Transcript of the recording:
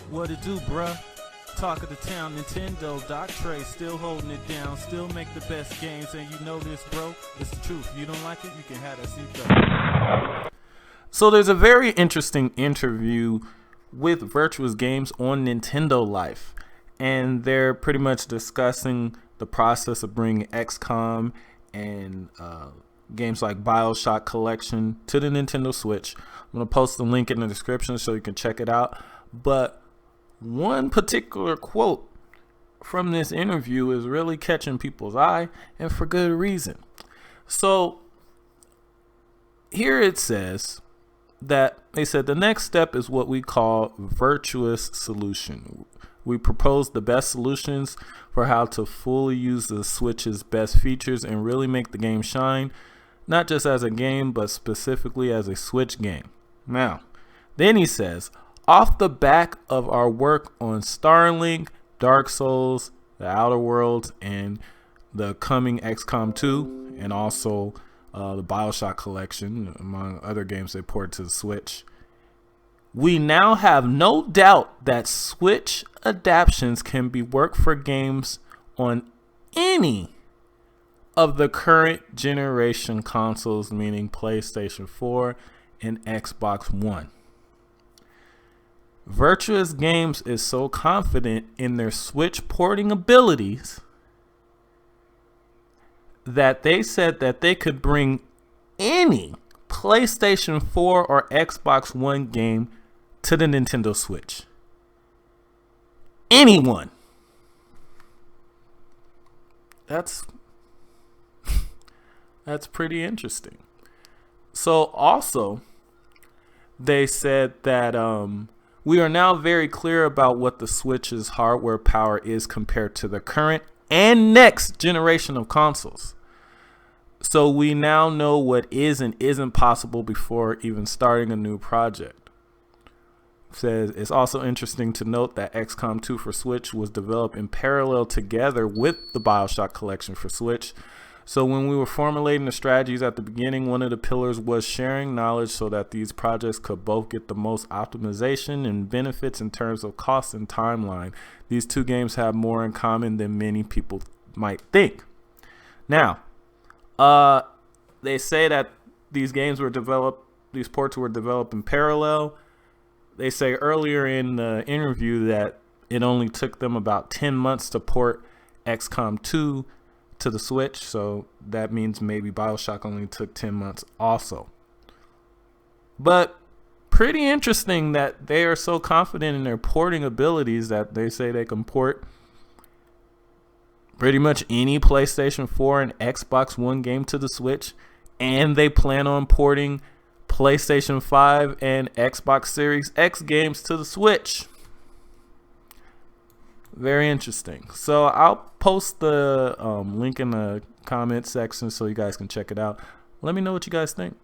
What it do, bruh? Talk of the town, Nintendo, Doc Trey, still holding it down, still make the best games, and you know this, bro. It's the truth. If you don't like it, you can have that seatbelt. So there's a very interesting interview with Virtuos Games on Nintendo Life, and they're pretty much discussing the process of bringing XCOM and games like BioShock Collection to the Nintendo Switch. I'm going to post the link in the description so you can check it out. But one particular quote from this interview is really catching people's eye, and for good reason. So here it says that they said the next step is what we call virtuous solution. We propose the best solutions for how to fully use the Switch's best features and really make the game shine, not just as a game, but specifically as a Switch game. Now, then he says, off the back of our work on Starlink, Dark Souls, The Outer Worlds, and the coming XCOM 2, and also the BioShock Collection, among other games they ported to the Switch, we now have no doubt that Switch adaptations can be worked for games on any of the current generation consoles, meaning PlayStation 4 and Xbox One. Virtuos Games is so confident in their Switch porting abilities that they said that they could bring any PlayStation 4 or Xbox One game to the Nintendo Switch. Anyone. That's pretty interesting. So also, they said that we are now very clear about what the Switch's hardware power is compared to the current and next generation of consoles. So we now know what is and isn't possible before even starting a new project. Says it's also interesting to note that XCOM 2 for Switch was developed in parallel together with the BioShock Collection for Switch. So when we were formulating the strategies at the beginning, one of the pillars was sharing knowledge so that these projects could both get the most optimization and benefits in terms of cost and timeline. These two games have more in common than many people might think. Now, they say that these ports were developed in parallel. They say earlier in the interview that it only took them about 10 months to port XCOM 2 to the Switch, so that means maybe BioShock only took 10 months also. But pretty interesting that they are so confident in their porting abilities that they say they can port pretty much any PlayStation 4 and Xbox One game to the Switch, and they plan on porting PlayStation 5 and Xbox Series X games to the Switch. Very interesting. So I'll post the link in the comment section so you guys can check it out. Let me know what you guys think.